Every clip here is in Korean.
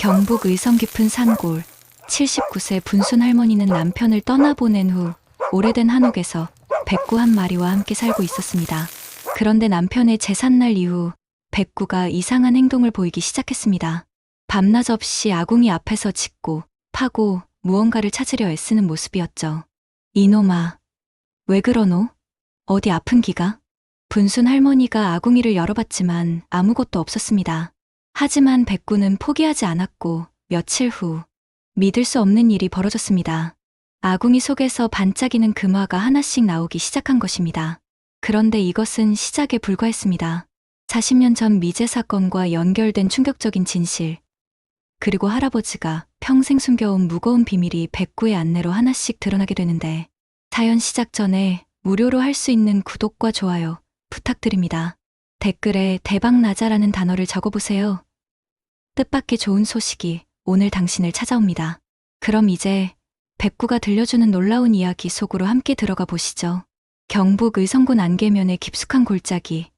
경북 의성 깊은 산골 79세 분순 할머니는 남편을 떠나보낸 후 오래된 한옥에서 백구 한 마리와 함께 살고 있었습니다. 그런데 남편의 제삿날 이후 백구가 이상한 행동을 보이기 시작했습니다. 밤낮 없이 아궁이 앞에서 짖고 파고 무언가를 찾으려 애쓰는 모습이었죠. 이놈아, 왜 그러노? 어디 아픈 기가? 분순 할머니가 아궁이를 열어봤지만 아무것도 없었습니다. 하지만 백구는 포기하지 않았고 며칠 후 믿을 수 없는 일이 벌어졌습니다. 아궁이 속에서 반짝이는 금화가 하나씩 나오기 시작한 것입니다. 그런데 이것은 시작에 불과했습니다. 40년 전 미제 사건과 연결된 충격적인 진실, 그리고 할아버지가 평생 숨겨온 무거운 비밀이 백구의 안내로 하나씩 드러나게 되는데, 사연 시작 전에 무료로 할 수 있는 구독과 좋아요 부탁드립니다. 댓글에 대박나자라는 단어를 적어보세요. 뜻밖의 좋은 소식이 오늘 당신을 찾아옵니다. 그럼 이제 백구가 들려주는 놀라운 이야기 속으로 함께 들어가 보시죠. 경북 의성군 안개면의 깊숙한 골짜기,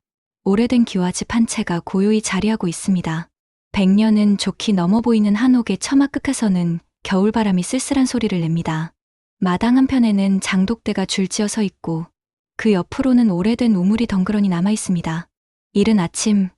오래된 기와집 한 채가 고요히 자리하고 있습니다. 100년은 좋게 넘어 보이는 한옥의 처마 끝에서는 겨울바람이 쓸쓸한 소리를 냅니다. 마당 한편에는 장독대가 줄지어 서 있고 그 옆으로는 오래된 우물이 덩그러니 남아 있습니다. 이른 아침,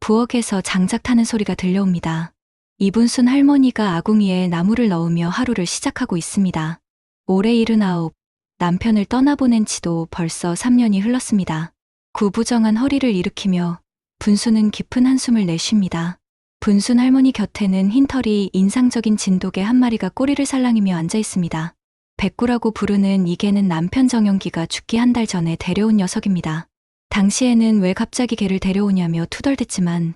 부엌에서 장작 타는 소리가 들려옵니다. 이분순 할머니가 아궁이에 나무를 넣으며 하루를 시작하고 있습니다. 올해 79, 남편을 떠나보낸 지도 벌써 3년이 흘렀습니다. 구부정한 허리를 일으키며 분순은 깊은 한숨을 내쉽니다. 분순 할머니 곁에는 흰털이 인상적인 진돗개 한 마리가 꼬리를 살랑이며 앉아 있습니다. 백구라고 부르는 이 개는 남편 정영기가 죽기 한 달 전에 데려온 녀석입니다. 당시에는 왜 갑자기 개를 데려오냐며 투덜댔지만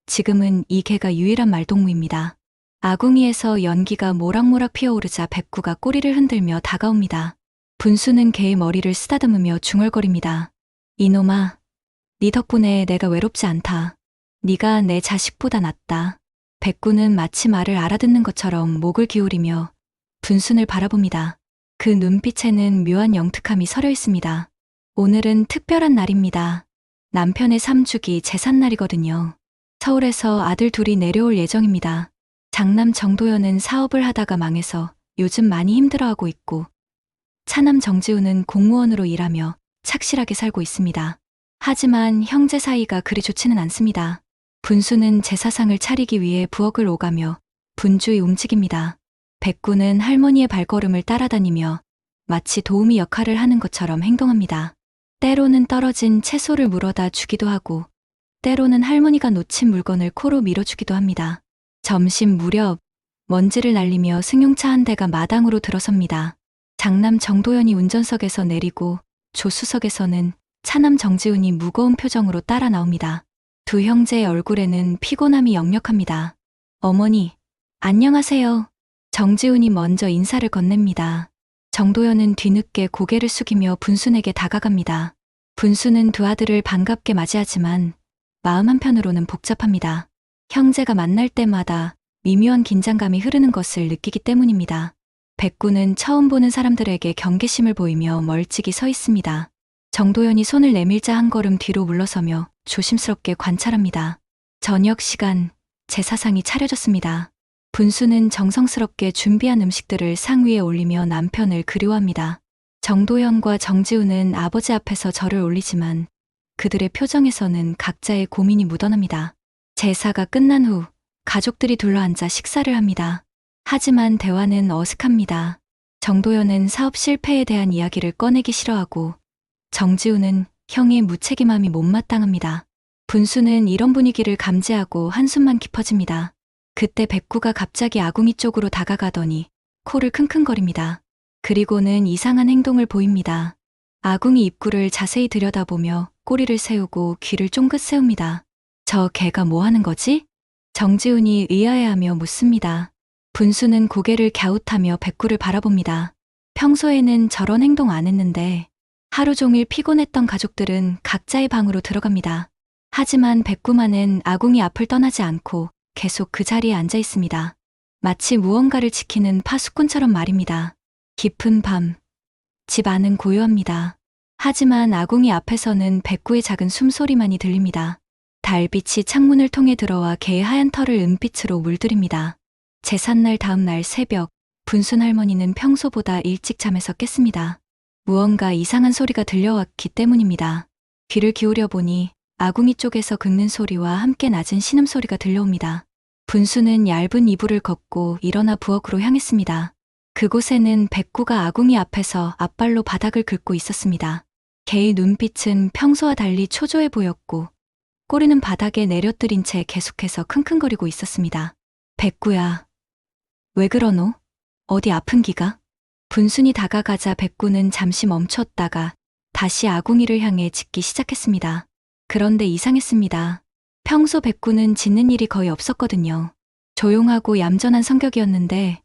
지금은 이 개가 유일한 말동무입니다. 아궁이에서 연기가 모락모락 피어오르자 백구가 꼬리를 흔들며 다가옵니다. 분수는 개의 머리를 쓰다듬으며 중얼거립니다. 이놈아, 네 덕분에 내가 외롭지 않다. 네가 내 자식보다 낫다. 백구는 마치 말을 알아듣는 것처럼 목을 기울이며 분순을 바라봅니다. 그 눈빛에는 묘한 영특함이 서려 있습니다. 오늘은 특별한 날입니다. 남편의 3주기 제삿날이거든요. 서울에서 아들 둘이 내려올 예정입니다. 장남 정도연은 사업을 하다가 망해서 요즘 많이 힘들어하고 있고, 차남 정지우는 공무원으로 일하며 착실하게 살고 있습니다. 하지만 형제 사이가 그리 좋지는 않습니다. 분수는 제사상을 차리기 위해 부엌을 오가며 분주히 움직입니다. 백구는 할머니의 발걸음을 따라다니며 마치 도우미 역할을 하는 것처럼 행동합니다. 때로는 떨어진 채소를 물어다 주기도 하고, 때로는 할머니가 놓친 물건을 코로 밀어주기도 합니다. 점심 무렵 먼지를 날리며 승용차 한 대가 마당으로 들어섭니다. 장남 정도연이 운전석에서 내리고 조수석에서는 차남 정지훈이 무거운 표정으로 따라 나옵니다. 두 형제의 얼굴에는 피곤함이 역력합니다. 어머니, 안녕하세요. 정지훈이 먼저 인사를 건넵니다. 정도연은 뒤늦게 고개를 숙이며 분순에게 다가갑니다. 분순은 두 아들을 반갑게 맞이하지만 마음 한편으로는 복잡합니다. 형제가 만날 때마다 미묘한 긴장감이 흐르는 것을 느끼기 때문입니다. 백구는 처음 보는 사람들에게 경계심을 보이며 멀찍이 서 있습니다. 정도연이 손을 내밀자 한 걸음 뒤로 물러서며 조심스럽게 관찰합니다. 저녁 시간, 제사상이 차려졌습니다. 분수는 정성스럽게 준비한 음식들을 상 위에 올리며 남편을 그리워합니다. 정도연과 정지우는 아버지 앞에서 절을 올리지만 그들의 표정에서는 각자의 고민이 묻어납니다. 제사가 끝난 후 가족들이 둘러앉아 식사를 합니다. 하지만 대화는 어색합니다. 정도연은 사업 실패에 대한 이야기를 꺼내기 싫어하고, 정지우는 형의 무책임함이 못마땅합니다. 분수는 이런 분위기를 감지하고 한숨만 깊어집니다. 그때 백구가 갑자기 아궁이 쪽으로 다가가더니 코를 킁킁거립니다. 그리고는 이상한 행동을 보입니다. 아궁이 입구를 자세히 들여다보며 꼬리를 세우고 귀를 쫑긋 세웁니다. 저 개가 뭐 하는 거지? 정지훈이 의아해하며 묻습니다. 분수는 고개를 갸웃하며 백구를 바라봅니다. 평소에는 저런 행동 안 했는데 하루 종일 피곤했던 가족들은 각자의 방으로 들어갑니다. 하지만 백구만은 아궁이 앞을 떠나지 않고 계속 그 자리에 앉아 있습니다. 마치 무언가를 지키는 파수꾼처럼 말입니다. 깊은 밤, 집 안은 고요합니다. 하지만 아궁이 앞에서는 백구의 작은 숨소리만이 들립니다. 달빛이 창문을 통해 들어와 개의 하얀 털을 은빛으로 물들입니다. 제삿날 다음 날 새벽, 분순 할머니는 평소보다 일찍 잠에서 깼습니다. 무언가 이상한 소리가 들려왔기 때문입니다. 귀를 기울여 보니 아궁이 쪽에서 긁는 소리와 함께 낮은 신음소리가 들려옵니다. 분수는 얇은 이불을 걷고 일어나 부엌으로 향했습니다. 그곳에는 백구가 아궁이 앞에서 앞발로 바닥을 긁고 있었습니다. 개의 눈빛은 평소와 달리 초조해 보였고 꼬리는 바닥에 내려뜨린 채 계속해서 킁킁거리고 있었습니다. 백구야, 왜 그러노? 어디 아픈 기가? 분순이 다가가자 백구는 잠시 멈췄다가 다시 아궁이를 향해 짖기 시작했습니다. 그런데 이상했습니다. 평소 백구는 짖는 일이 거의 없었거든요. 조용하고 얌전한 성격이었는데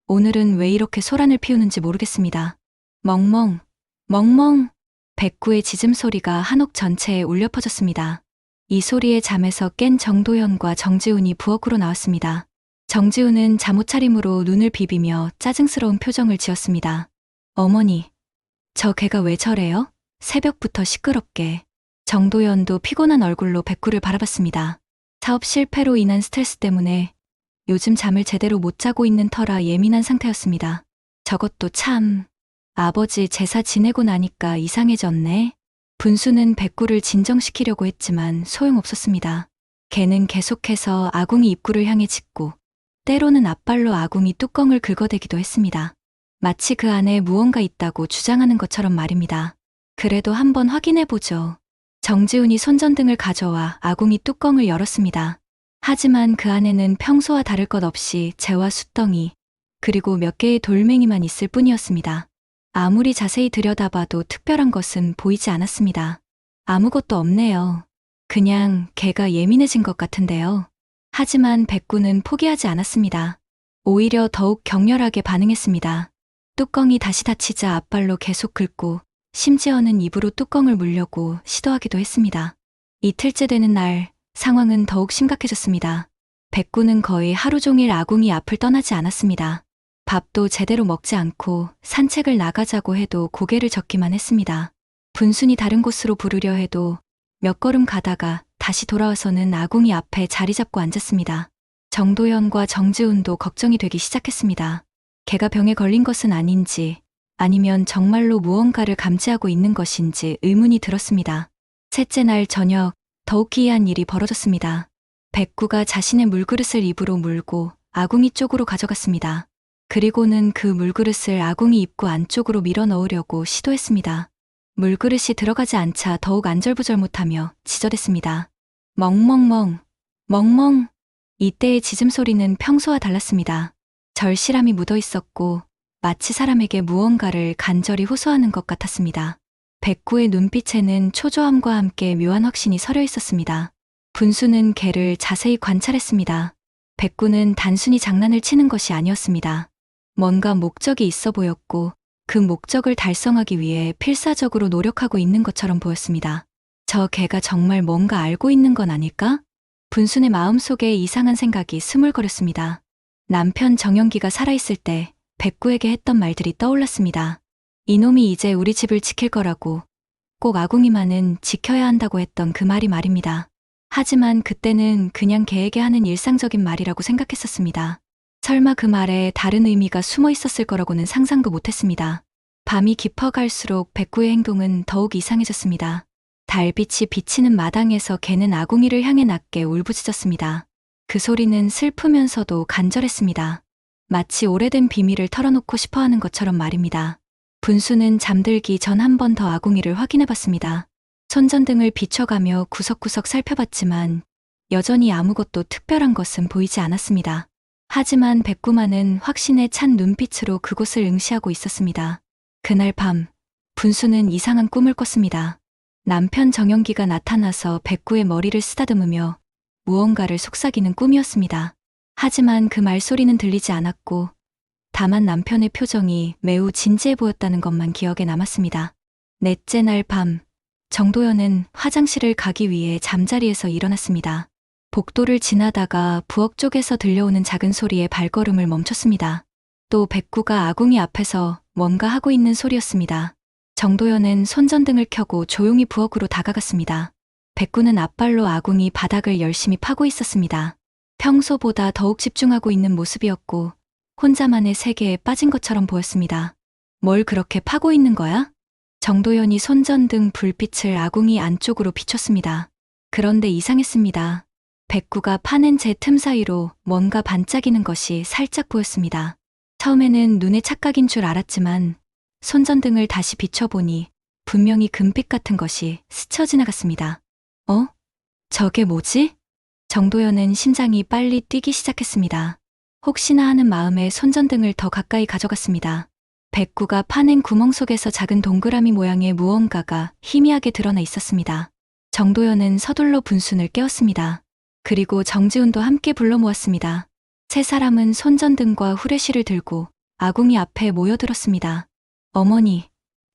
오늘은 왜 이렇게 소란을 피우는지 모르겠습니다. 멍멍, 멍멍. 백구의 짖음 소리가 한옥 전체에 울려 퍼졌습니다. 이 소리에 잠에서 깬 정도현과 정지훈이 부엌으로 나왔습니다. 정지훈은 잠옷차림으로 눈을 비비며 짜증스러운 표정을 지었습니다. 어머니, 저 개가 왜 저래요? 새벽부터 시끄럽게. 정도현도 피곤한 얼굴로 백구를 바라봤습니다. 사업 실패로 인한 스트레스 때문에 요즘 잠을 제대로 못 자고 있는 터라 예민한 상태였습니다. 저것도 참, 아버지 제사 지내고 나니까 이상해졌네. 분수는 백구를 진정시키려고 했지만 소용없었습니다. 개는 계속해서 아궁이 입구를 향해 짖고 때로는 앞발로 아궁이 뚜껑을 긁어대기도 했습니다. 마치 그 안에 무언가 있다고 주장하는 것처럼 말입니다. 그래도 한번 확인해보죠. 정지훈이 손전등을 가져와 아궁이 뚜껑을 열었습니다. 하지만 그 안에는 평소와 다를 것 없이 재와 숫덩이, 그리고 몇 개의 돌멩이만 있을 뿐이었습니다. 아무리 자세히 들여다봐도 특별한 것은 보이지 않았습니다. 아무것도 없네요. 그냥 개가 예민해진 것 같은데요. 하지만 백구는 포기하지 않았습니다. 오히려 더욱 격렬하게 반응했습니다. 뚜껑이 다시 닫히자 앞발로 계속 긁고 심지어는 입으로 뚜껑을 물려고 시도하기도 했습니다. 이틀째 되는 날, 상황은 더욱 심각해졌습니다. 백구는 거의 하루 종일 아궁이 앞을 떠나지 않았습니다. 밥도 제대로 먹지 않고 산책을 나가자고 해도 고개를 젓기만 했습니다. 분순이 다른 곳으로 부르려 해도 몇 걸음 가다가 다시 돌아와서는 아궁이 앞에 자리 잡고 앉았습니다. 정도현과 정지훈도 걱정이 되기 시작했습니다. 개가 병에 걸린 것은 아닌지 아니면 정말로 무언가를 감지하고 있는 것인지 의문이 들었습니다. 셋째 날 저녁, 더욱 기이한 일이 벌어졌습니다. 백구가 자신의 물그릇을 입으로 물고 아궁이 쪽으로 가져갔습니다. 그리고는 그 물그릇을 아궁이 입구 안쪽으로 밀어 넣으려고 시도했습니다. 물그릇이 들어가지 않자 더욱 안절부절 못하며 지저댔습니다. 멍멍멍, 멍멍. 이때의 짖음 소리는 평소와 달랐습니다. 절실함이 묻어 있었고 마치 사람에게 무언가를 간절히 호소하는 것 같았습니다. 백구의 눈빛에는 초조함과 함께 묘한 확신이 서려 있었습니다. 분수는 개를 자세히 관찰했습니다. 백구는 단순히 장난을 치는 것이 아니었습니다. 뭔가 목적이 있어 보였고 그 목적을 달성하기 위해 필사적으로 노력하고 있는 것처럼 보였습니다. 저 개가 정말 뭔가 알고 있는 건 아닐까? 분순의 마음속에 이상한 생각이 스물거렸습니다. 남편 정영기가 살아있을 때 백구에게 했던 말들이 떠올랐습니다. 이놈이 이제 우리 집을 지킬 거라고, 꼭 아궁이만은 지켜야 한다고 했던 그 말이 말입니다. 하지만 그때는 그냥 개에게 하는 일상적인 말이라고 생각했었습니다. 설마 그 말에 다른 의미가 숨어 있었을 거라고는 상상도 못했습니다. 밤이 깊어갈수록 백구의 행동은 더욱 이상해졌습니다. 달빛이 비치는 마당에서 개는 아궁이를 향해 낮게 울부짖었습니다. 그 소리는 슬프면서도 간절했습니다. 마치 오래된 비밀을 털어놓고 싶어하는 것처럼 말입니다. 분수는 잠들기 전 한 번 더 아궁이를 확인해봤습니다. 손전등을 비춰가며 구석구석 살펴봤지만 여전히 아무것도 특별한 것은 보이지 않았습니다. 하지만 백구만은 확신에 찬 눈빛으로 그곳을 응시하고 있었습니다. 그날 밤, 분수는 이상한 꿈을 꿨습니다. 남편 정영기가 나타나서 백구의 머리를 쓰다듬으며 무언가를 속삭이는 꿈이었습니다. 하지만 그 말소리는 들리지 않았고 다만 남편의 표정이 매우 진지해 보였다는 것만 기억에 남았습니다. 넷째 날 밤, 정도현은 화장실을 가기 위해 잠자리에서 일어났습니다. 복도를 지나다가 부엌 쪽에서 들려오는 작은 소리에 발걸음을 멈췄습니다. 또 백구가 아궁이 앞에서 뭔가 하고 있는 소리였습니다. 정도현은 손전등을 켜고 조용히 부엌으로 다가갔습니다. 백구는 앞발로 아궁이 바닥을 열심히 파고 있었습니다. 평소보다 더욱 집중하고 있는 모습이었고 혼자만의 세계에 빠진 것처럼 보였습니다. 뭘 그렇게 파고 있는 거야? 정도연이 손전등 불빛을 아궁이 안쪽으로 비췄습니다. 그런데 이상했습니다. 백구가 파낸 제 틈 사이로 뭔가 반짝이는 것이 살짝 보였습니다. 처음에는 눈의 착각인 줄 알았지만 손전등을 다시 비춰보니 분명히 금빛 같은 것이 스쳐 지나갔습니다. 저게 뭐지? 정도연은 심장이 빨리 뛰기 시작했습니다. 혹시나 하는 마음에 손전등을 더 가까이 가져갔습니다. 백구가 파낸 구멍 속에서 작은 동그라미 모양의 무언가가 희미하게 드러나 있었습니다. 정도연은 서둘러 분순을 깨웠습니다. 그리고 정지훈도 함께 불러 모았습니다. 세 사람은 손전등과 후레쉬를 들고 아궁이 앞에 모여들었습니다. 어머니,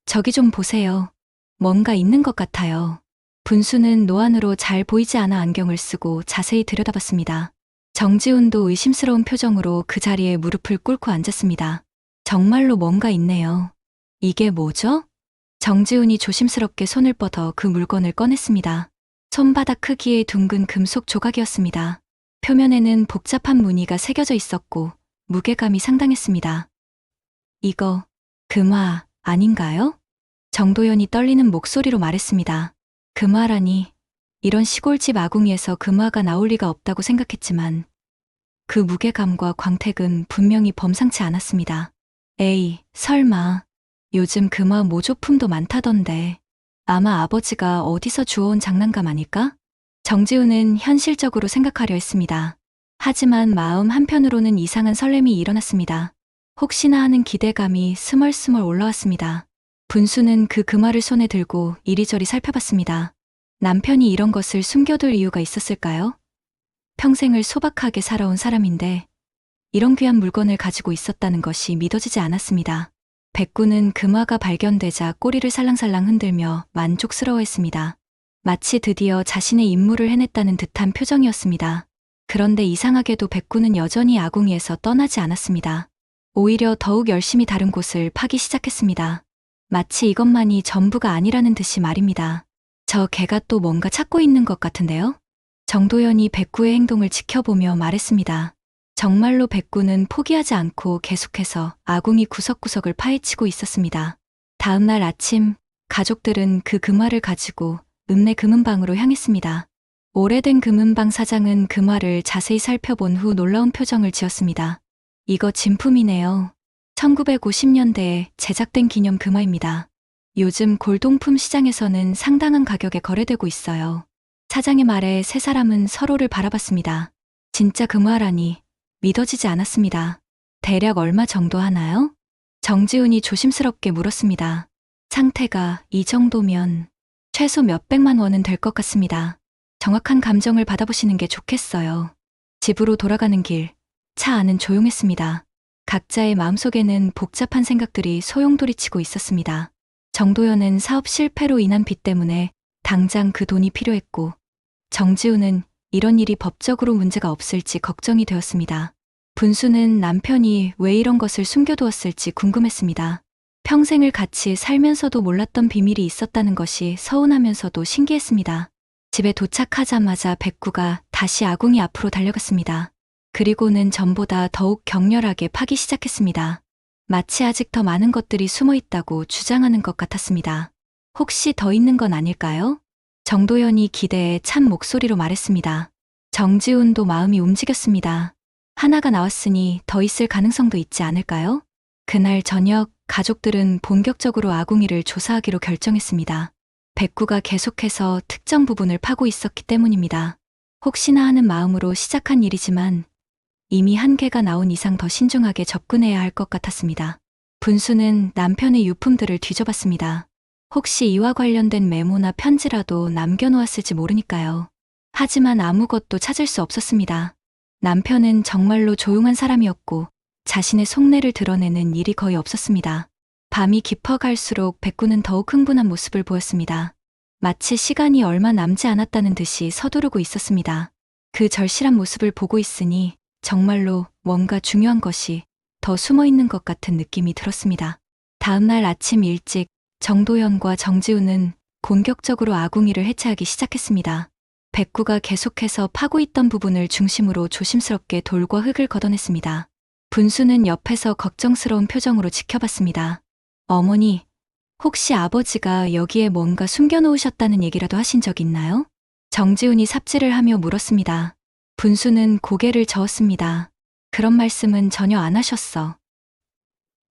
저기 좀 보세요. 뭔가 있는 것 같아요. 분수는 노안으로 잘 보이지 않아 안경을 쓰고 자세히 들여다봤습니다. 정지훈도 의심스러운 표정으로 그 자리에 무릎을 꿇고 앉았습니다. 정말로 뭔가 있네요. 이게 뭐죠? 정지훈이 조심스럽게 손을 뻗어 그 물건을 꺼냈습니다. 손바닥 크기의 둥근 금속 조각이었습니다. 표면에는 복잡한 무늬가 새겨져 있었고 무게감이 상당했습니다. 이거 금화 아닌가요? 정도연이 떨리는 목소리로 말했습니다. 금화라니, 이런 시골집 아궁이에서 금화가 나올 리가 없다고 생각했지만 그 무게감과 광택은 분명히 범상치 않았습니다. 에이, 설마 요즘 금화 모조품도 많다던데 아마 아버지가 어디서 주워온 장난감 아닐까? 정지훈은 현실적으로 생각하려 했습니다. 하지만 마음 한편으로는 이상한 설렘이 일어났습니다. 혹시나 하는 기대감이 스멀스멀 올라왔습니다. 분수는 그 금화를 손에 들고 이리저리 살펴봤습니다. 남편이 이런 것을 숨겨둘 이유가 있었을까요? 평생을 소박하게 살아온 사람인데 이런 귀한 물건을 가지고 있었다는 것이 믿어지지 않았습니다. 백구는 금화가 발견되자 꼬리를 살랑살랑 흔들며 만족스러워했습니다. 마치 드디어 자신의 임무를 해냈다는 듯한 표정이었습니다. 그런데 이상하게도 백구는 여전히 아궁이에서 떠나지 않았습니다. 오히려 더욱 열심히 다른 곳을 파기 시작했습니다. 마치 이것만이 전부가 아니라는 듯이 말입니다. 저 개가 또 뭔가 찾고 있는 것 같은데요? 정도연이 백구의 행동을 지켜보며 말했습니다. 정말로 백구는 포기하지 않고 계속해서 아궁이 구석구석을 파헤치고 있었습니다. 다음 날 아침, 가족들은 그 금화를 가지고 읍내 금은방으로 향했습니다. 오래된 금은방 사장은 금화를 자세히 살펴본 후 놀라운 표정을 지었습니다. 이거 진품이네요. 1950년대에 제작된 기념 금화입니다. 요즘 골동품 시장에서는 상당한 가격에 거래되고 있어요. 사장의 말에 세 사람은 서로를 바라봤습니다. 진짜 금화라니 믿어지지 않았습니다. 대략 얼마 정도 하나요? 정지훈이 조심스럽게 물었습니다. 상태가 이 정도면 최소 몇백만 원은 될 것 같습니다. 정확한 감정을 받아보시는 게 좋겠어요. 집으로 돌아가는 길, 차 안은 조용했습니다. 각자의 마음속에는 복잡한 생각들이 소용돌이치고 있었습니다. 정도연은 사업 실패로 인한 빚 때문에 당장 그 돈이 필요했고, 정지훈은 이런 일이 법적으로 문제가 없을지 걱정이 되었습니다. 분수는 남편이 왜 이런 것을 숨겨두었을지 궁금했습니다. 평생을 같이 살면서도 몰랐던 비밀이 있었다는 것이 서운하면서도 신기했습니다. 집에 도착하자마자 백구가 다시 아궁이 앞으로 달려갔습니다. 그리고는 전보다 더욱 격렬하게 파기 시작했습니다. 마치 아직 더 많은 것들이 숨어 있다고 주장하는 것 같았습니다. 혹시 더 있는 건 아닐까요? 정도연이 기대에 찬 목소리로 말했습니다. 정지훈도 마음이 움직였습니다. 하나가 나왔으니 더 있을 가능성도 있지 않을까요? 그날 저녁 가족들은 본격적으로 아궁이를 조사하기로 결정했습니다. 백구가 계속해서 특정 부분을 파고 있었기 때문입니다. 혹시나 하는 마음으로 시작한 일이지만 이미 한 개가 나온 이상 더 신중하게 접근해야 할 것 같았습니다. 분수는 남편의 유품들을 뒤져봤습니다. 혹시 이와 관련된 메모나 편지라도 남겨놓았을지 모르니까요. 하지만 아무것도 찾을 수 없었습니다. 남편은 정말로 조용한 사람이었고 자신의 속내를 드러내는 일이 거의 없었습니다. 밤이 깊어갈수록 백구는 더욱 흥분한 모습을 보였습니다. 마치 시간이 얼마 남지 않았다는 듯이 서두르고 있었습니다. 그 절실한 모습을 보고 있으니 정말로 뭔가 중요한 것이 더 숨어 있는 것 같은 느낌이 들었습니다. 다음 날 아침 일찍 정도연과 정지훈은 본격적으로 아궁이를 해체하기 시작했습니다. 백구가 계속해서 파고 있던 부분을 중심으로 조심스럽게 돌과 흙을 걷어냈습니다. 분수는 옆에서 걱정스러운 표정으로 지켜봤습니다. 어머니, 혹시 아버지가 여기에 뭔가 숨겨놓으셨다는 얘기라도 하신 적 있나요? 정지훈이 삽질을 하며 물었습니다. 분수는 고개를 저었습니다. 그런 말씀은 전혀 안 하셨어.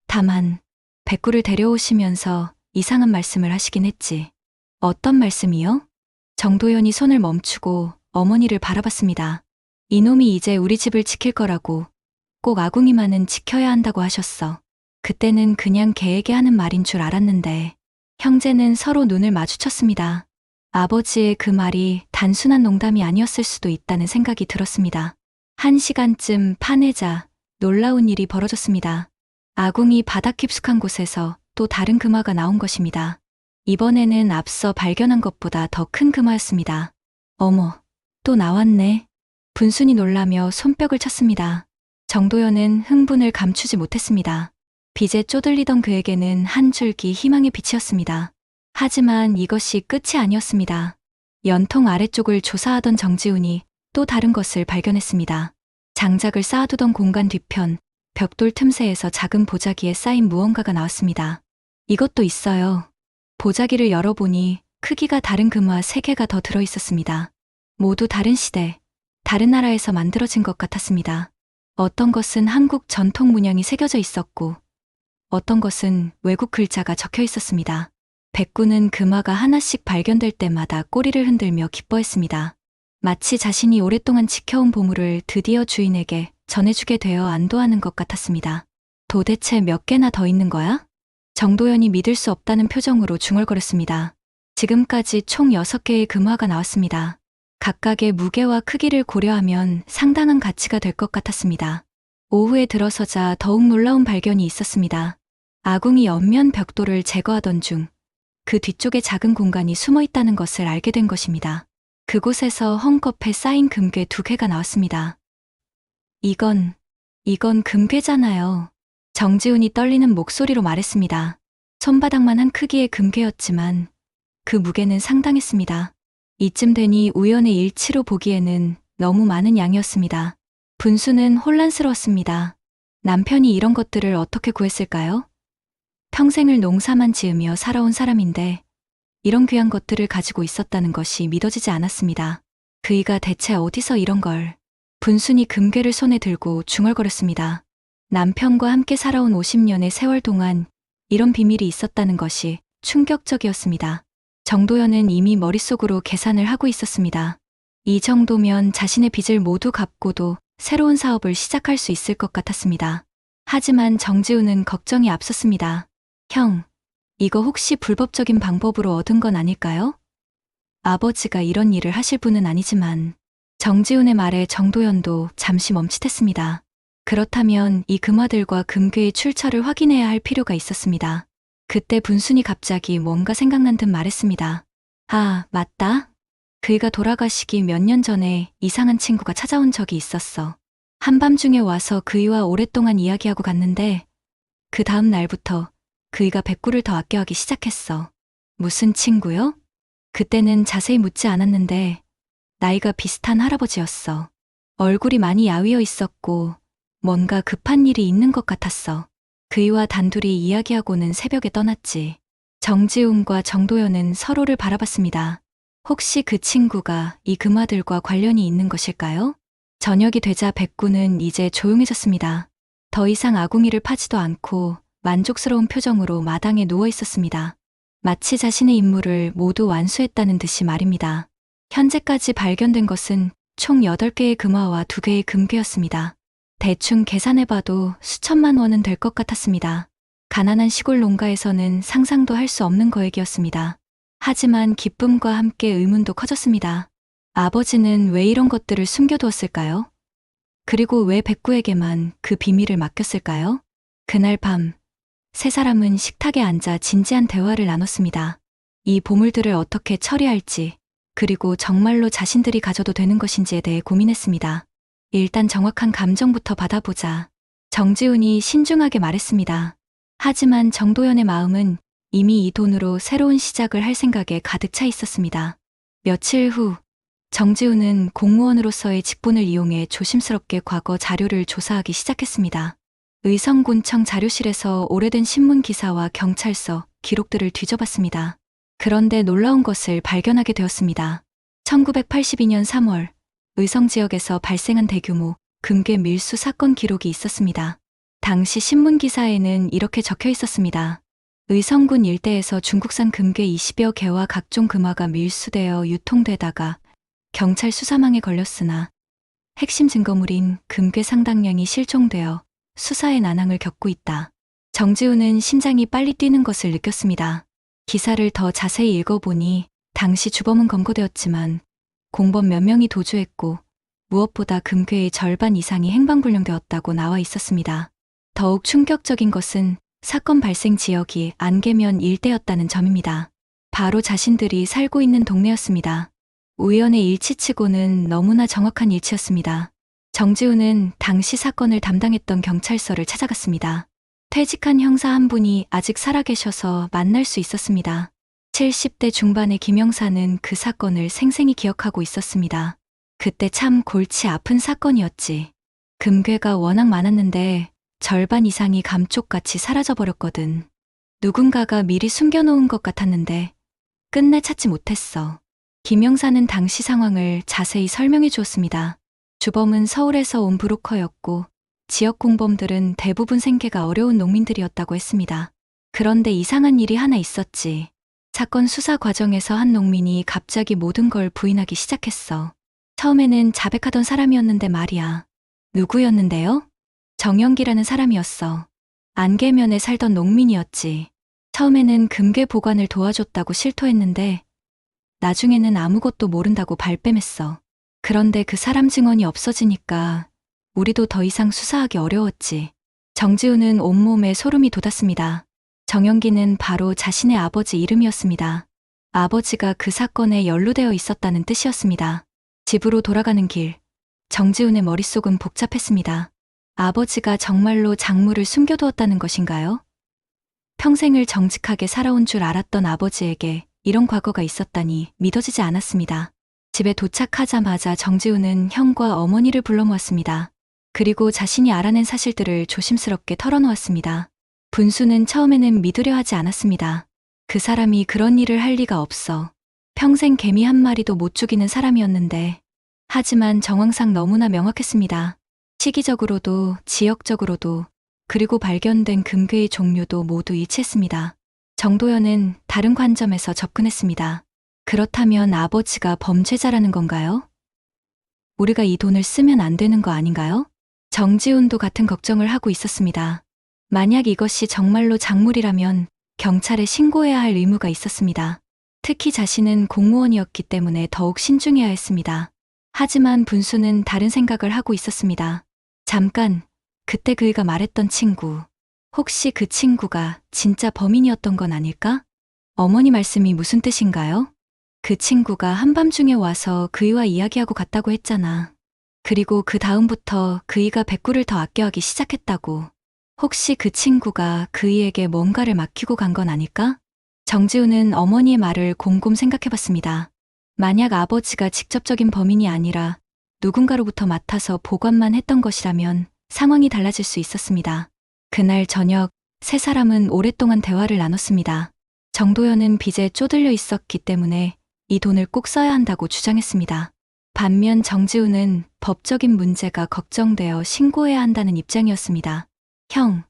다만 백구를 데려오시면서 이상한 말씀을 하시긴 했지. 어떤 말씀이요? 정도연이 손을 멈추고 어머니를 바라봤습니다. 이놈이 이제 우리 집을 지킬 거라고, 꼭 아궁이만은 지켜야 한다고 하셨어. 그때는 그냥 개에게 하는 말인 줄 알았는데 형제는 서로 눈을 마주쳤습니다. 아버지의 그 말이 단순한 농담이 아니었을 수도 있다는 생각이 들었습니다. 1시간쯤 파내자 놀라운 일이 벌어졌습니다. 아궁이 바닥 깊숙한 곳에서 또 다른 금화가 나온 것입니다. 이번에는 앞서 발견한 것보다 더 큰 금화였습니다. 어머, 또 나왔네. 분순이 놀라며 손뼉을 쳤습니다. 정도연은 흥분을 감추지 못했습니다. 빛에 쪼들리던 그에게는 한 줄기 희망의 빛이었습니다. 하지만 이것이 끝이 아니었습니다. 연통 아래쪽을 조사하던 정지훈이 또 다른 것을 발견했습니다. 장작을 쌓아두던 공간 뒤편, 벽돌 틈새에서 작은 보자기에 쌓인 무언가가 나왔습니다. 이것도 있어요. 보자기를 열어보니 크기가 다른 금화 3개가 더 들어있었습니다. 모두 다른 시대, 다른 나라에서 만들어진 것 같았습니다. 어떤 것은 한국 전통 문양이 새겨져 있었고 어떤 것은 외국 글자가 적혀 있었습니다. 백구는 금화가 하나씩 발견될 때마다 꼬리를 흔들며 기뻐했습니다. 마치 자신이 오랫동안 지켜온 보물을 드디어 주인에게 전해주게 되어 안도하는 것 같았습니다. 도대체 몇 개나 더 있는 거야? 정도연이 믿을 수 없다는 표정으로 중얼거렸습니다. 지금까지 총 6개의 금화가 나왔습니다. 각각의 무게와 크기를 고려하면 상당한 가치가 될 것 같았습니다. 오후에 들어서자 더욱 놀라운 발견이 있었습니다. 아궁이 옆면 벽돌을 제거하던 중 그 뒤쪽에 작은 공간이 숨어 있다는 것을 알게 된 것입니다. 그곳에서 헝겊에 쌓인 금괴 2개가 나왔습니다. 이건 금괴잖아요. 정지훈이 떨리는 목소리로 말했습니다. 손바닥만한 크기의 금괴였지만 그 무게는 상당했습니다. 이쯤 되니 우연의 일치로 보기에는 너무 많은 양이었습니다. 분수는 혼란스러웠습니다. 남편이 이런 것들을 어떻게 구했을까요? 평생을 농사만 지으며 살아온 사람인데 이런 귀한 것들을 가지고 있었다는 것이 믿어지지 않았습니다. 그이가 대체 어디서 이런 걸... 분순이 금괴를 손에 들고 중얼거렸습니다. 남편과 함께 살아온 50년의 세월 동안 이런 비밀이 있었다는 것이 충격적이었습니다. 정도연은 이미 머릿속으로 계산을 하고 있었습니다. 이 정도면 자신의 빚을 모두 갚고도 새로운 사업을 시작할 수 있을 것 같았습니다. 하지만 정지훈은 걱정이 앞섰습니다. 형, 이거 혹시 불법적인 방법으로 얻은 건 아닐까요? 아버지가 이런 일을 하실 분은 아니지만 정지훈의 말에 정도연도 잠시 멈칫했습니다. 그렇다면 이 금화들과 금괴의 출처를 확인해야 할 필요가 있었습니다. 그때 분순이 갑자기 뭔가 생각난 듯 말했습니다. 아, 맞다. 그이가 돌아가시기 몇 년 전에 이상한 친구가 찾아온 적이 있었어. 한밤중에 와서 그이와 오랫동안 이야기하고 갔는데 그 다음 날부터 그이가 백구를 더 아껴하기 시작했어. 무슨 친구요? 그때는 자세히 묻지 않았는데 나이가 비슷한 할아버지였어. 얼굴이 많이 야위어 있었고 뭔가 급한 일이 있는 것 같았어. 그이와 단둘이 이야기하고는 새벽에 떠났지. 정지훈과 정도연은 서로를 바라봤습니다. 혹시 그 친구가 이 금화들과 관련이 있는 것일까요? 저녁이 되자 백구는 이제 조용해졌습니다. 더 이상 아궁이를 파지도 않고 만족스러운 표정으로 마당에 누워 있었습니다. 마치 자신의 임무를 모두 완수했다는 듯이 말입니다. 현재까지 발견된 것은 총 8개의 금화와 2개의 금괴였습니다. 대충 계산해봐도 수천만 원은 될 것 같았습니다. 가난한 시골 농가에서는 상상도 할 수 없는 거액이었습니다. 하지만 기쁨과 함께 의문도 커졌습니다. 아버지는 왜 이런 것들을 숨겨두었을까요? 그리고 왜 백구에게만 그 비밀을 맡겼을까요? 그날 밤, 세 사람은 식탁에 앉아 진지한 대화를 나눴습니다. 이 보물들을 어떻게 처리할지, 그리고 정말로 자신들이 가져도 되는 것인지에 대해 고민했습니다. 일단 정확한 감정부터 받아보자. 정지훈이 신중하게 말했습니다. 하지만 정도연의 마음은 이미 이 돈으로 새로운 시작을 할 생각에 가득 차 있었습니다. 며칠 후, 정지우는 공무원으로서의 직분을 이용해 조심스럽게 과거 자료를 조사하기 시작했습니다. 의성군청 자료실에서 오래된 신문 기사와 경찰서, 기록들을 뒤져봤습니다. 그런데 놀라운 것을 발견하게 되었습니다. 1982년 3월, 의성 지역에서 발생한 대규모 금괴 밀수 사건 기록이 있었습니다. 당시 신문 기사에는 이렇게 적혀 있었습니다. 의성군 일대에서 중국산 금괴 20여 개와 각종 금화가 밀수되어 유통되다가 경찰 수사망에 걸렸으나 핵심 증거물인 금괴 상당량이 실종되어 수사의 난항을 겪고 있다. 정지우는 심장이 빨리 뛰는 것을 느꼈습니다. 기사를 더 자세히 읽어보니 당시 주범은 검거되었지만 공범 몇 명이 도주했고 무엇보다 금괴의 절반 이상이 행방불명되었다고 나와 있었습니다. 더욱 충격적인 것은 사건 발생 지역이 안개면 일대였다는 점입니다. 바로 자신들이 살고 있는 동네였습니다. 우연의 일치치고는 너무나 정확한 일치였습니다. 정지우는 당시 사건을 담당했던 경찰서를 찾아갔습니다. 퇴직한 형사 한 분이 아직 살아계셔서 만날 수 있었습니다. 70대 중반의 김 형사는 그 사건을 생생히 기억하고 있었습니다. 그때 참 골치 아픈 사건이었지. 금괴가 워낙 많았는데 절반 이상이 감쪽같이 사라져버렸거든. 누군가가 미리 숨겨놓은 것 같았는데 끝내 찾지 못했어. 김 형사는 당시 상황을 자세히 설명해 주었습니다. 주범은 서울에서 온 브로커였고 지역 공범들은 대부분 생계가 어려운 농민들이었다고 했습니다. 그런데 이상한 일이 하나 있었지. 사건 수사 과정에서 한 농민이 갑자기 모든 걸 부인하기 시작했어. 처음에는 자백하던 사람이었는데 말이야. 누구였는데요? 정영기라는 사람이었어. 안개면에 살던 농민이었지. 처음에는 금괴 보관을 도와줬다고 실토했는데 나중에는 아무것도 모른다고 발뺌했어. 그런데 그 사람 증언이 없어지니까 우리도 더 이상 수사하기 어려웠지. 정지우는 온몸에 소름이 돋았습니다. 정영기는 바로 자신의 아버지 이름이었습니다. 아버지가 그 사건에 연루되어 있었다는 뜻이었습니다. 집으로 돌아가는 길, 정지훈의 머릿속은 복잡했습니다. 아버지가 정말로 작물을 숨겨두었다는 것인가요? 평생을 정직하게 살아온 줄 알았던 아버지에게 이런 과거가 있었다니 믿어지지 않았습니다. 집에 도착하자마자 정지훈은 형과 어머니를 불러 모았습니다. 그리고 자신이 알아낸 사실들을 조심스럽게 털어놓았습니다. 분수는 처음에는 믿으려 하지 않았습니다. 그 사람이 그런 일을 할 리가 없어. 평생 개미 한 마리도 못 죽이는 사람이었는데, 하지만 정황상 너무나 명확했습니다. 시기적으로도 지역적으로도 그리고 발견된 금괴의 종류도 모두 일치했습니다. 정도연은 다른 관점에서 접근했습니다. 그렇다면 아버지가 범죄자라는 건가요? 우리가 이 돈을 쓰면 안 되는 거 아닌가요? 정지훈도 같은 걱정을 하고 있었습니다. 만약 이것이 정말로 작물이라면 경찰에 신고해야 할 의무가 있었습니다. 특히 자신은 공무원이었기 때문에 더욱 신중해야 했습니다. 하지만 분수는 다른 생각을 하고 있었습니다. 잠깐, 그때 그이가 말했던 친구. 혹시 그 친구가 진짜 범인이었던 건 아닐까? 어머니 말씀이 무슨 뜻인가요? 그 친구가 한밤중에 와서 그이와 이야기하고 갔다고 했잖아. 그리고 그 다음부터 그이가 백구를 더 아껴하기 시작했다고. 혹시 그 친구가 그이에게 뭔가를 맡기고 간 건 아닐까? 정지우는 어머니의 말을 곰곰 생각해봤습니다. 만약 아버지가 직접적인 범인이 아니라 누군가로부터 맡아서 보관만 했던 것이라면 상황이 달라질 수 있었습니다. 그날 저녁 세 사람은 오랫동안 대화를 나눴습니다. 정도연은 빚에 쪼들려 있었기 때문에 이 돈을 꼭 써야 한다고 주장했습니다. 반면 정지우는 법적인 문제가 걱정되어 신고해야 한다는 입장이었습니다. 형,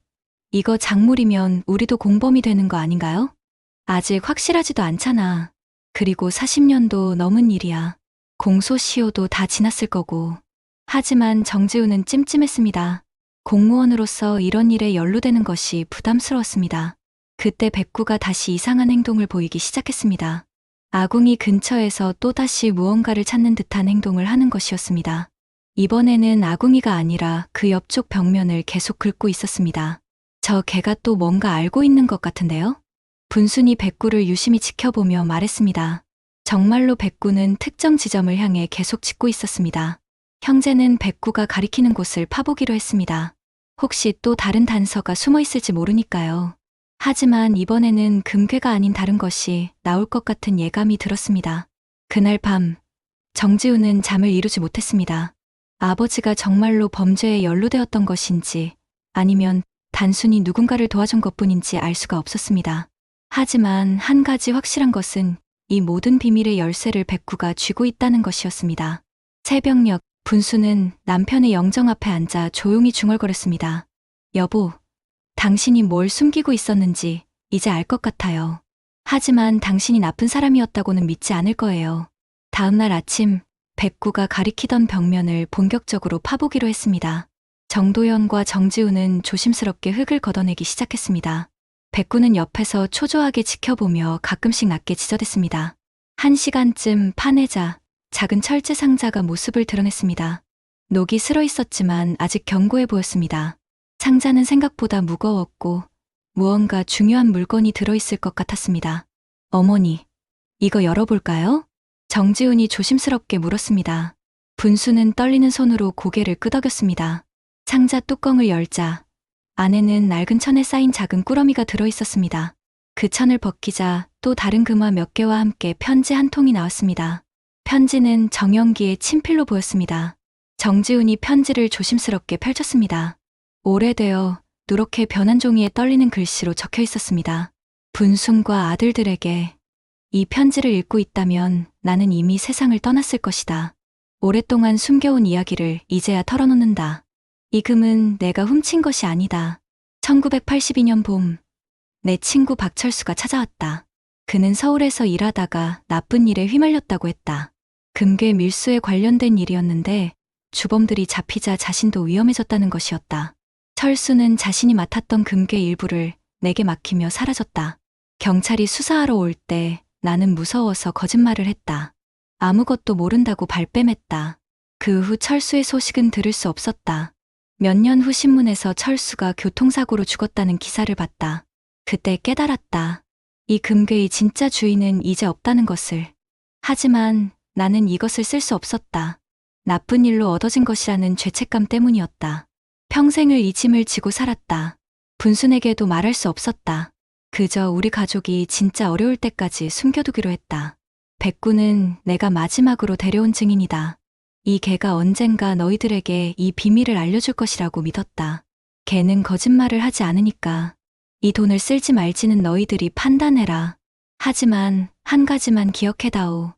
이거 작물이면 우리도 공범이 되는 거 아닌가요? 아직 확실하지도 않잖아. 그리고 40년도 넘은 일이야. 공소시효도 다 지났을 거고. 하지만 정지우는 찜찜했습니다. 공무원으로서 이런 일에 연루되는 것이 부담스러웠습니다. 그때 백구가 다시 이상한 행동을 보이기 시작했습니다. 아궁이 근처에서 또다시 무언가를 찾는 듯한 행동을 하는 것이었습니다. 이번에는 아궁이가 아니라 그 옆쪽 벽면을 계속 긁고 있었습니다. 저 개가 또 뭔가 알고 있는 것 같은데요? 분순이 백구를 유심히 지켜보며 말했습니다. 정말로 백구는 특정 지점을 향해 계속 짚고 있었습니다. 형제는 백구가 가리키는 곳을 파보기로 했습니다. 혹시 또 다른 단서가 숨어 있을지 모르니까요. 하지만 이번에는 금괴가 아닌 다른 것이 나올 것 같은 예감이 들었습니다. 그날 밤, 정지우는 잠을 이루지 못했습니다. 아버지가 정말로 범죄에 연루되었던 것인지 아니면 단순히 누군가를 도와준 것뿐인지 알 수가 없었습니다. 하지만 한 가지 확실한 것은 이 모든 비밀의 열쇠를 백구가 쥐고 있다는 것이었습니다. 새벽녘 분수는 남편의 영정 앞에 앉아 조용히 중얼거렸습니다. 여보, 당신이 뭘 숨기고 있었는지 이제 알 것 같아요. 하지만 당신이 나쁜 사람이었다고는 믿지 않을 거예요. 다음 날 아침 백구가 가리키던 벽면을 본격적으로 파보기로 했습니다. 정도연과 정지우는 조심스럽게 흙을 걷어내기 시작했습니다. 백구는 옆에서 초조하게 지켜보며 가끔씩 낮게 지저댔습니다. 1시간쯤 파내자 작은 철제 상자가 모습을 드러냈습니다. 녹이 슬어 있었지만 아직 견고해 보였습니다. 상자는 생각보다 무거웠고 무언가 중요한 물건이 들어있을 것 같았습니다. 어머니, 이거 열어볼까요? 정지훈이 조심스럽게 물었습니다. 분수는 떨리는 손으로 고개를 끄덕였습니다. 상자 뚜껑을 열자 안에는 낡은 천에 쌓인 작은 꾸러미가 들어있었습니다. 그 천을 벗기자 또 다른 금화 몇 개와 함께 편지 한 통이 나왔습니다. 편지는 정영기의 친필로 보였습니다. 정지훈이 편지를 조심스럽게 펼쳤습니다. 오래되어 누렇게 변한 종이에 떨리는 글씨로 적혀 있었습니다. 분순과 아들들에게 이 편지를 읽고 있다면 나는 이미 세상을 떠났을 것이다. 오랫동안 숨겨온 이야기를 이제야 털어놓는다. 이 금은 내가 훔친 것이 아니다. 1982년 봄, 내 친구 박철수가 찾아왔다. 그는 서울에서 일하다가 나쁜 일에 휘말렸다고 했다. 금괴 밀수에 관련된 일이었는데 주범들이 잡히자 자신도 위험해졌다는 것이었다. 철수는 자신이 맡았던 금괴 일부를 내게 맡기며 사라졌다. 경찰이 수사하러 올 때 나는 무서워서 거짓말을 했다. 아무것도 모른다고 발뺌했다. 그 후 철수의 소식은 들을 수 없었다. 몇 년 후 신문에서 철수가 교통사고로 죽었다는 기사를 봤다. 그때 깨달았다. 이 금괴의 진짜 주인은 이제 없다는 것을. 하지만 나는 이것을 쓸 수 없었다. 나쁜 일로 얻어진 것이라는 죄책감 때문이었다. 평생을 이 짐을 지고 살았다. 분순에게도 말할 수 없었다. 그저 우리 가족이 진짜 어려울 때까지 숨겨두기로 했다. 백구는 내가 마지막으로 데려온 증인이다. 이 개가 언젠가 너희들에게 이 비밀을 알려줄 것이라고 믿었다. 개는 거짓말을 하지 않으니까 이 돈을 쓸지 말지는 너희들이 판단해라. 하지만 한 가지만 기억해다오.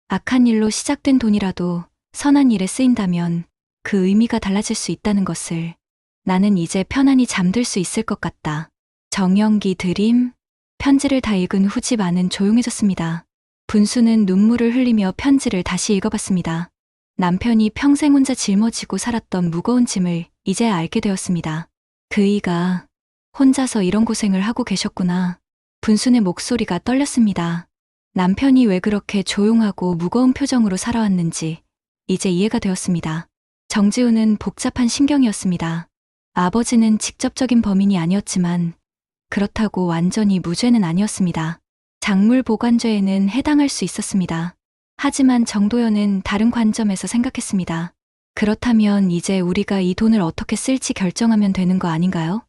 악한 일로 시작된 돈이라도 선한 일에 쓰인다면 그 의미가 달라질 수 있다는 것을. 나는 이제 편안히 잠들 수 있을 것 같다. 정영기 드림. 편지를 다 읽은 후 집 안은 조용해졌습니다. 분수는 눈물을 흘리며 편지를 다시 읽어봤습니다. 남편이 평생 혼자 짊어지고 살았던 무거운 짐을 이제야 알게 되었습니다. 그이가 혼자서 이런 고생을 하고 계셨구나. 분순의 목소리가 떨렸습니다. 남편이 왜 그렇게 조용하고 무거운 표정으로 살아왔는지 이제 이해가 되었습니다. 정지우는 복잡한 심경이었습니다. 아버지는 직접적인 범인이 아니었지만 그렇다고 완전히 무죄는 아니었습니다. 작물 보관죄에는 해당할 수 있었습니다. 하지만 정도연은 다른 관점에서 생각했습니다. 그렇다면 이제 우리가 이 돈을 어떻게 쓸지 결정하면 되는 거 아닌가요?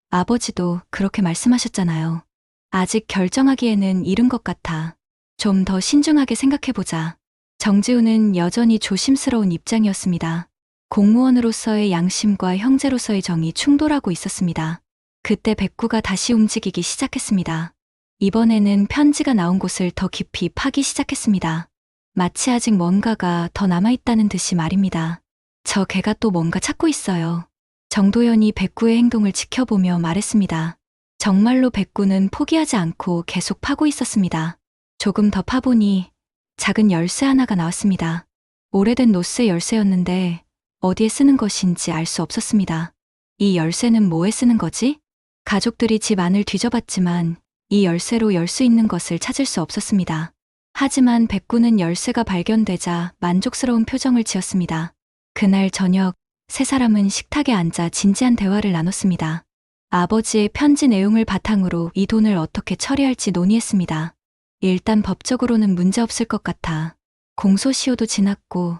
아버지도 그렇게 말씀하셨잖아요. 아직 결정하기에는 이른 것 같아. 좀 더 신중하게 생각해보자. 정지우는 여전히 조심스러운 입장이었습니다. 공무원으로서의 양심과 형제로서의 정이 충돌하고 있었습니다. 그때 백구가 다시 움직이기 시작했습니다. 이번에는 편지가 나온 곳을 더 깊이 파기 시작했습니다. 마치 아직 뭔가가 더 남아있다는 듯이 말입니다. 저 개가 또 뭔가 찾고 있어요. 정도연이 백구의 행동을 지켜보며 말했습니다. 정말로 백구는 포기하지 않고 계속 파고 있었습니다. 조금 더 파보니 작은 열쇠 하나가 나왔습니다. 오래된 노스의 열쇠였는데 어디에 쓰는 것인지 알 수 없었습니다. 이 열쇠는 뭐에 쓰는 거지? 가족들이 집 안을 뒤져봤지만 이 열쇠로 열 수 있는 것을 찾을 수 없었습니다. 하지만 백구는 열쇠가 발견되자 만족스러운 표정을 지었습니다. 그날 저녁 세 사람은 식탁에 앉아 진지한 대화를 나눴습니다. 아버지의 편지 내용을 바탕으로 이 돈을 어떻게 처리할지 논의했습니다. 일단 법적으로는 문제없을 것 같아. 공소시효도 지났고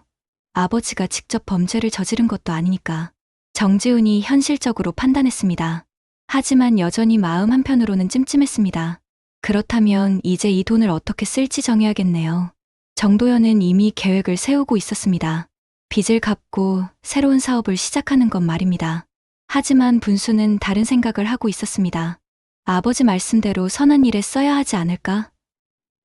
아버지가 직접 범죄를 저지른 것도 아니니까. 정지훈이 현실적으로 판단했습니다. 하지만 여전히 마음 한편으로는 찜찜했습니다. 그렇다면 이제 이 돈을 어떻게 쓸지 정해야겠네요. 정도연은 이미 계획을 세우고 있었습니다. 빚을 갚고 새로운 사업을 시작하는 것 말입니다. 하지만 분수는 다른 생각을 하고 있었습니다. 아버지 말씀대로 선한 일에 써야 하지 않을까?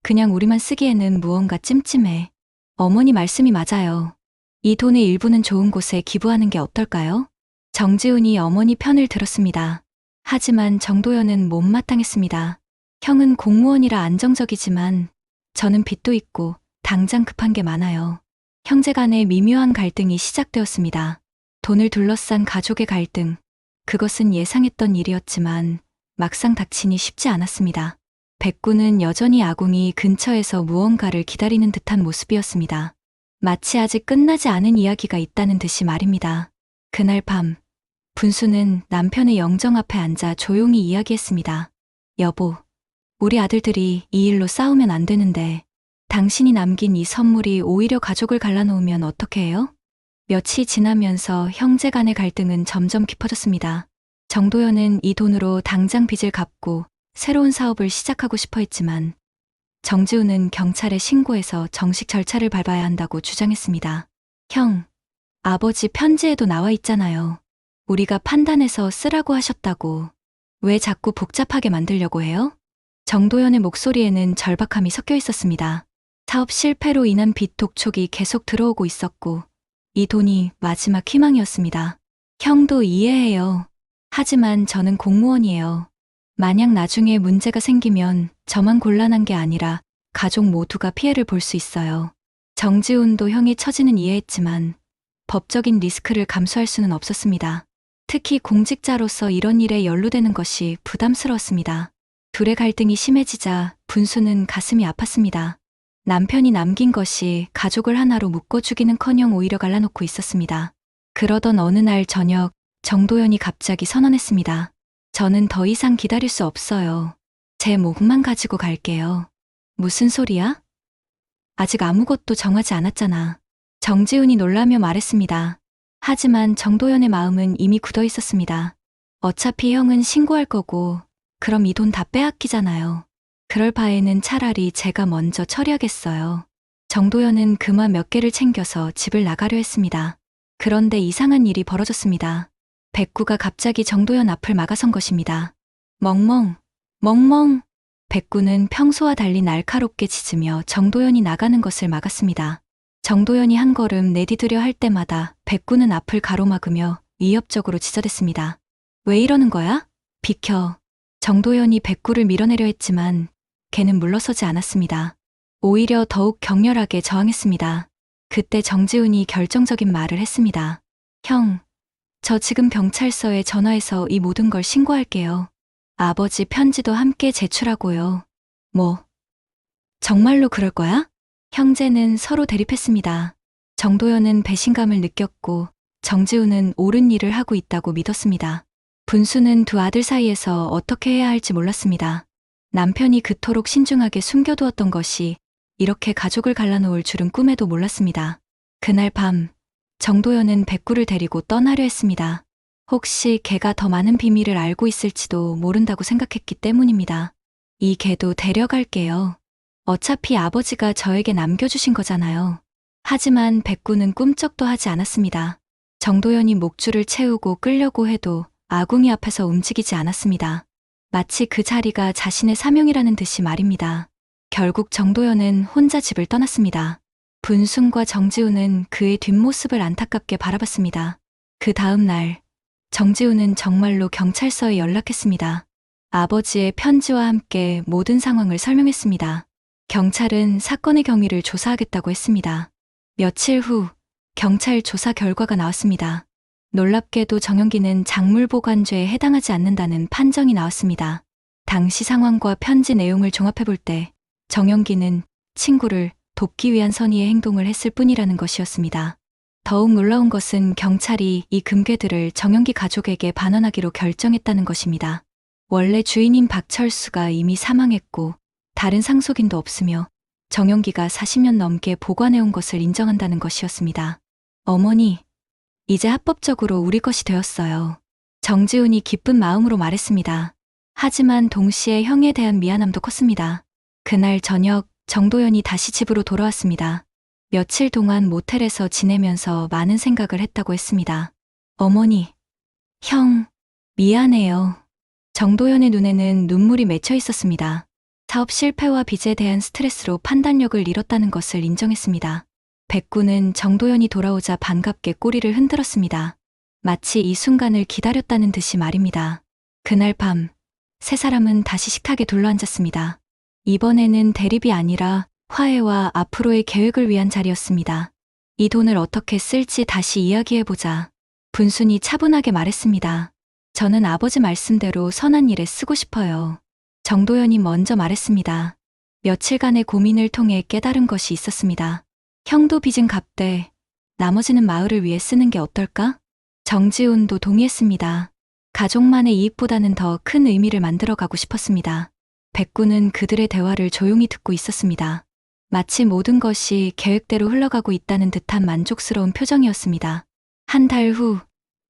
그냥 우리만 쓰기에는 무언가 찜찜해. 어머니 말씀이 맞아요. 이 돈의 일부는 좋은 곳에 기부하는 게 어떨까요? 정지훈이 어머니 편을 들었습니다. 하지만 정도연은 못마땅했습니다. 형은 공무원이라 안정적이지만 저는 빚도 있고 당장 급한 게 많아요. 형제 간의 미묘한 갈등이 시작되었습니다. 돈을 둘러싼 가족의 갈등. 그것은 예상했던 일이었지만 막상 닥치니 쉽지 않았습니다. 백구는 여전히 아궁이 근처에서 무언가를 기다리는 듯한 모습이었습니다. 마치 아직 끝나지 않은 이야기가 있다는 듯이 말입니다. 그날 밤, 분수는 남편의 영정 앞에 앉아 조용히 이야기했습니다. 여보, 우리 아들들이 이 일로 싸우면 안 되는데 당신이 남긴 이 선물이 오히려 가족을 갈라놓으면 어떻게 해요? 며칠이 지나면서 형제 간의 갈등은 점점 깊어졌습니다. 정도연은 이 돈으로 당장 빚을 갚고 새로운 사업을 시작하고 싶어 했지만 정지훈은 경찰에 신고해서 정식 절차를 밟아야 한다고 주장했습니다. 형, 아버지 편지에도 나와 있잖아요. 우리가 판단해서 쓰라고 하셨다고. 왜 자꾸 복잡하게 만들려고 해요? 정도연의 목소리에는 절박함이 섞여 있었습니다. 사업 실패로 인한 빚 독촉이 계속 들어오고 있었고 이 돈이 마지막 희망이었습니다. 형도 이해해요. 하지만 저는 공무원이에요. 만약 나중에 문제가 생기면 저만 곤란한 게 아니라 가족 모두가 피해를 볼 수 있어요. 정지훈도 형의 처지는 이해했지만 법적인 리스크를 감수할 수는 없었습니다. 특히 공직자로서 이런 일에 연루되는 것이 부담스러웠습니다. 둘의 갈등이 심해지자 분수는 가슴이 아팠습니다. 남편이 남긴 것이 가족을 하나로 묶어주기는커녕 오히려 갈라놓고 있었습니다. 그러던 어느 날 저녁 정도연이 갑자기 선언했습니다. 저는 더 이상 기다릴 수 없어요. 제 몸만 가지고 갈게요. 무슨 소리야? 아직 아무것도 정하지 않았잖아. 정지훈이 놀라며 말했습니다. 하지만 정도연의 마음은 이미 굳어 있었습니다. 어차피 형은 신고할 거고 그럼 이 돈 다 빼앗기잖아요. 그럴 바에는 차라리 제가 먼저 처리하겠어요. 정도연은 금화 몇 개를 챙겨서 집을 나가려 했습니다. 그런데 이상한 일이 벌어졌습니다. 백구가 갑자기 정도연 앞을 막아선 것입니다. 멍멍, 멍멍. 백구는 평소와 달리 날카롭게 짖으며 정도연이 나가는 것을 막았습니다. 정도연이 한 걸음 내디디려 할 때마다 백구는 앞을 가로막으며 위협적으로 짖어댔습니다. 왜 이러는 거야? 비켜. 정도연이 백구를 밀어내려 했지만 걔는 물러서지 않았습니다. 오히려 더욱 격렬하게 저항했습니다. 그때 정지훈이 결정적인 말을 했습니다. 형, 저 지금 경찰서에 전화해서 이 모든 걸 신고할게요. 아버지 편지도 함께 제출하고요. 뭐? 정말로 그럴 거야? 형제는 서로 대립했습니다. 정도연은 배신감을 느꼈고 정지훈은 옳은 일을 하고 있다고 믿었습니다. 분수는 두 아들 사이에서 어떻게 해야 할지 몰랐습니다. 남편이 그토록 신중하게 숨겨두었던 것이 이렇게 가족을 갈라놓을 줄은 꿈에도 몰랐습니다. 그날 밤 정도연은 백구를 데리고 떠나려 했습니다. 혹시 걔가 더 많은 비밀을 알고 있을지도 모른다고 생각했기 때문입니다. 이 걔도 데려갈게요. 어차피 아버지가 저에게 남겨주신 거잖아요. 하지만 백구는 꿈쩍도 하지 않았습니다. 정도연이 목줄을 채우고 끌려고 해도 아궁이 앞에서 움직이지 않았습니다. 마치 그 자리가 자신의 사명이라는 듯이 말입니다. 결국 정도연은 혼자 집을 떠났습니다. 분순과 정지훈은 그의 뒷모습을 안타깝게 바라봤습니다. 그 다음 날 정지훈은 정말로 경찰서에 연락했습니다. 아버지의 편지와 함께 모든 상황을 설명했습니다. 경찰은 사건의 경위를 조사하겠다고 했습니다. 며칠 후 경찰 조사 결과가 나왔습니다. 놀랍게도 정영기는 작물보관죄에 해당하지 않는다는 판정이 나왔습니다. 당시 상황과 편지 내용을 종합해볼 때 정영기는 친구를 돕기 위한 선의의 행동을 했을 뿐이라는 것이었습니다. 더욱 놀라운 것은 경찰이 이 금괴들을 정영기 가족에게 반환하기로 결정했다는 것입니다. 원래 주인인 박철수가 이미 사망했고 다른 상속인도 없으며 정영기가 40년 넘게 보관해온 것을 인정한다는 것이었습니다. 어머니, 이제 합법적으로 우리 것이 되었어요. 정지훈이 기쁜 마음으로 말했습니다. 하지만 동시에 형에 대한 미안함도 컸습니다. 그날 저녁 정도연이 다시 집으로 돌아왔습니다. 며칠 동안 모텔에서 지내면서 많은 생각을 했다고 했습니다. 어머니, 형, 미안해요. 정도연의 눈에는 눈물이 맺혀 있었습니다. 사업 실패와 빚에 대한 스트레스로 판단력을 잃었다는 것을 인정했습니다. 백구는 정도연이 돌아오자 반갑게 꼬리를 흔들었습니다. 마치 이 순간을 기다렸다는 듯이 말입니다. 그날 밤, 세 사람은 다시 식탁에 둘러앉았습니다. 이번에는 대립이 아니라 화해와 앞으로의 계획을 위한 자리였습니다. 이 돈을 어떻게 쓸지 다시 이야기해보자. 분순이 차분하게 말했습니다. 저는 아버지 말씀대로 선한 일에 쓰고 싶어요. 정도연이 먼저 말했습니다. 며칠간의 고민을 통해 깨달은 것이 있었습니다. 형도 빚은 갚되 나머지는 마을을 위해 쓰는 게 어떨까? 정지훈도 동의했습니다. 가족만의 이익보다는 더 큰 의미를 만들어가고 싶었습니다. 백구는 그들의 대화를 조용히 듣고 있었습니다. 마치 모든 것이 계획대로 흘러가고 있다는 듯한 만족스러운 표정이었습니다. 한 달 후,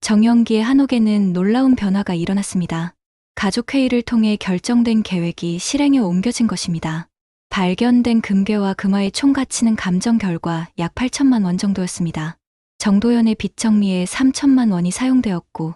정영기의 한옥에는 놀라운 변화가 일어났습니다. 가족회의를 통해 결정된 계획이 실행에 옮겨진 것입니다. 발견된 금괴와 금화의 총 가치는 감정 결과 약 8천만 원 정도였습니다. 정도연의 빚 정리에 3천만 원이 사용되었고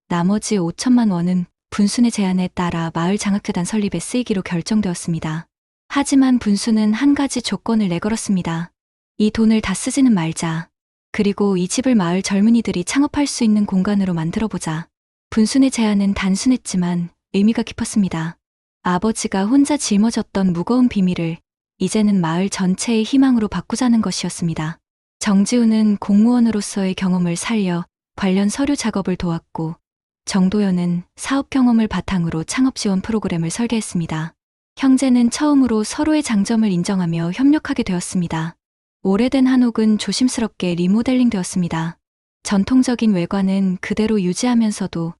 나머지 5천만 원은 분순의 제안에 따라 마을 장학재단 설립에 쓰이기로 결정되었습니다. 하지만 분순은 한 가지 조건을 내걸었습니다. 이 돈을 다 쓰지는 말자. 그리고 이 집을 마을 젊은이들이 창업할 수 있는 공간으로 만들어보자. 분순의 제안은 단순했지만 의미가 깊었습니다. 아버지가 혼자 짊어졌던 무거운 비밀을 이제는 마을 전체의 희망으로 바꾸자는 것이었습니다. 정지훈은 공무원으로서의 경험을 살려 관련 서류 작업을 도왔고 정도연은 사업 경험을 바탕으로 창업 지원 프로그램을 설계했습니다. 형제는 처음으로 서로의 장점을 인정하며 협력하게 되었습니다. 오래된 한옥은 조심스럽게 리모델링 되었습니다. 전통적인 외관은 그대로 유지하면서도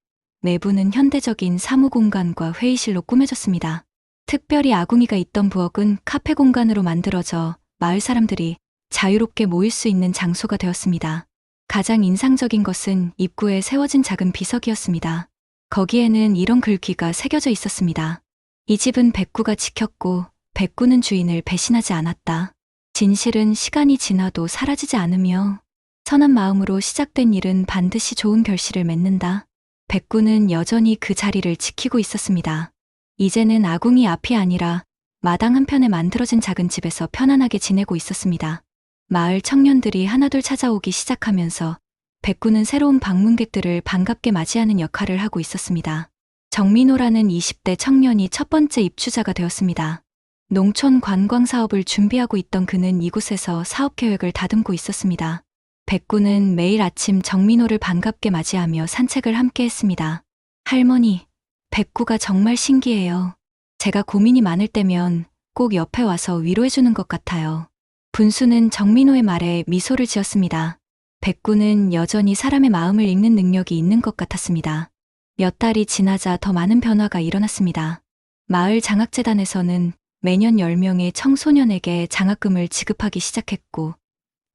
내부는 현대적인 사무공간과 회의실로 꾸며졌습니다. 특별히 아궁이가 있던 부엌은 카페 공간으로 만들어져 마을 사람들이 자유롭게 모일 수 있는 장소가 되었습니다. 가장 인상적인 것은 입구에 세워진 작은 비석이었습니다. 거기에는 이런 글귀가 새겨져 있었습니다. 이 집은 백구가 지켰고 백구는 주인을 배신하지 않았다. 진실은 시간이 지나도 사라지지 않으며 선한 마음으로 시작된 일은 반드시 좋은 결실을 맺는다. 백구는 여전히 그 자리를 지키고 있었습니다. 이제는 아궁이 앞이 아니라 마당 한편에 만들어진 작은 집에서 편안하게 지내고 있었습니다. 마을 청년들이 하나둘 찾아오기 시작하면서 백구는 새로운 방문객들을 반갑게 맞이하는 역할을 하고 있었습니다. 정민호라는 20대 청년이 첫 번째 입주자가 되었습니다. 농촌 관광 사업을 준비하고 있던 그는 이곳에서 사업 계획을 다듬고 있었습니다. 백구는 매일 아침 정민호를 반갑게 맞이하며 산책을 함께 했습니다. 할머니, 백구가 정말 신기해요. 제가 고민이 많을 때면 꼭 옆에 와서 위로해주는 것 같아요. 분수는 정민호의 말에 미소를 지었습니다. 백구는 여전히 사람의 마음을 읽는 능력이 있는 것 같았습니다. 몇 달이 지나자 더 많은 변화가 일어났습니다. 마을 장학재단에서는 매년 10명의 청소년에게 장학금을 지급하기 시작했고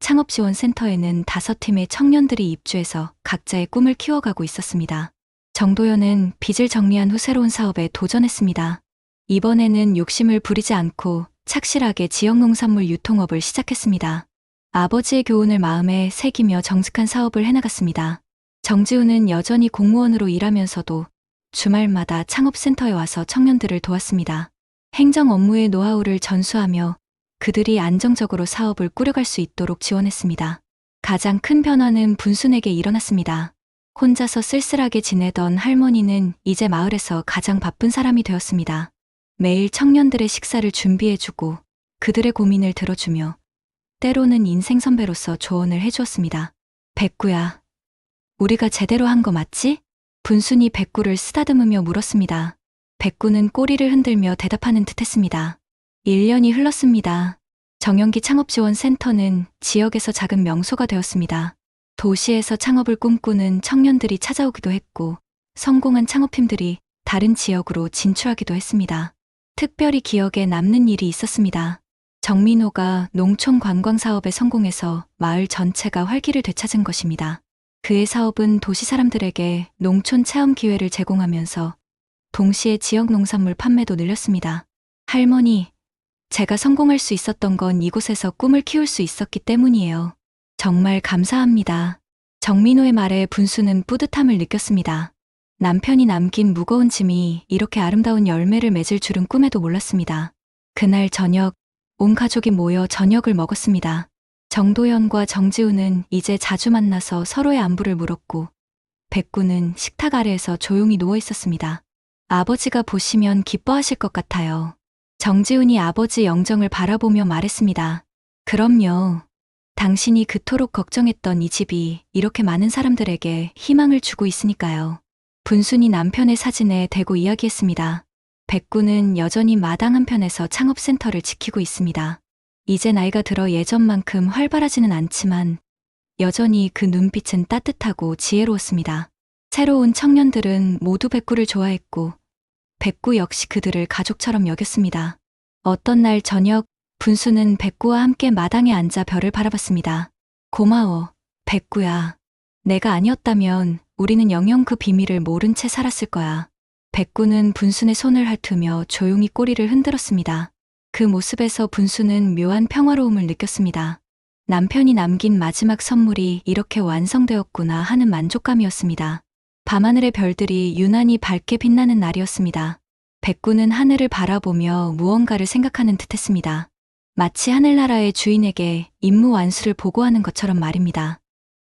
창업지원센터에는 5팀의 청년들이 입주해서 각자의 꿈을 키워가고 있었습니다. 정도연은 빚을 정리한 후 새로운 사업에 도전했습니다. 이번에는 욕심을 부리지 않고 착실하게 지역농산물 유통업을 시작했습니다. 아버지의 교훈을 마음에 새기며 정직한 사업을 해나갔습니다. 정지훈은 여전히 공무원으로 일하면서도 주말마다 창업센터에 와서 청년들을 도왔습니다. 행정 업무의 노하우를 전수하며 그들이 안정적으로 사업을 꾸려갈 수 있도록 지원했습니다. 가장 큰 변화는 분순에게 일어났습니다. 혼자서 쓸쓸하게 지내던 할머니는 이제 마을에서 가장 바쁜 사람이 되었습니다. 매일 청년들의 식사를 준비해주고 그들의 고민을 들어주며 때로는 인생 선배로서 조언을 해주었습니다. 백구야, 우리가 제대로 한 거 맞지? 분순이 백구를 쓰다듬으며 물었습니다. 백구는 꼬리를 흔들며 대답하는 듯했습니다. 1년이 흘렀습니다. 정영기 창업지원센터는 지역에서 작은 명소가 되었습니다. 도시에서 창업을 꿈꾸는 청년들이 찾아오기도 했고 성공한 창업팀들이 다른 지역으로 진출하기도 했습니다. 특별히 기억에 남는 일이 있었습니다. 정민호가 농촌 관광 사업에 성공해서 마을 전체가 활기를 되찾은 것입니다. 그의 사업은 도시 사람들에게 농촌 체험 기회를 제공하면서 동시에 지역 농산물 판매도 늘렸습니다. 할머니, 제가 성공할 수 있었던 건 이곳에서 꿈을 키울 수 있었기 때문이에요. 정말 감사합니다. 정민호의 말에 분수는 뿌듯함을 느꼈습니다. 남편이 남긴 무거운 짐이 이렇게 아름다운 열매를 맺을 줄은 꿈에도 몰랐습니다. 그날 저녁, 온 가족이 모여 저녁을 먹었습니다. 정도연과 정지우는 이제 자주 만나서 서로의 안부를 물었고, 백구는 식탁 아래에서 조용히 누워 있었습니다. 아버지가 보시면 기뻐하실 것 같아요. 정지훈이 아버지 영정을 바라보며 말했습니다. 그럼요. 당신이 그토록 걱정했던 이 집이 이렇게 많은 사람들에게 희망을 주고 있으니까요. 분순이 남편의 사진에 대고 이야기했습니다. 백구는 여전히 마당 한편에서 창업센터를 지키고 있습니다. 이제 나이가 들어 예전만큼 활발하지는 않지만 여전히 그 눈빛은 따뜻하고 지혜로웠습니다. 새로운 청년들은 모두 백구를 좋아했고 백구 역시 그들을 가족처럼 여겼습니다. 어떤 날 저녁, 분수는 백구와 함께 마당에 앉아 별을 바라봤습니다. 고마워, 백구야. 내가 아니었다면 우리는 영영 그 비밀을 모른 채 살았을 거야. 백구는 분순의 손을 핥으며 조용히 꼬리를 흔들었습니다. 그 모습에서 분수는 묘한 평화로움을 느꼈습니다. 남편이 남긴 마지막 선물이 이렇게 완성되었구나 하는 만족감이었습니다. 밤하늘의 별들이 유난히 밝게 빛나는 날이었습니다. 백구는 하늘을 바라보며 무언가를 생각하는 듯했습니다. 마치 하늘나라의 주인에게 임무 완수를 보고하는 것처럼 말입니다.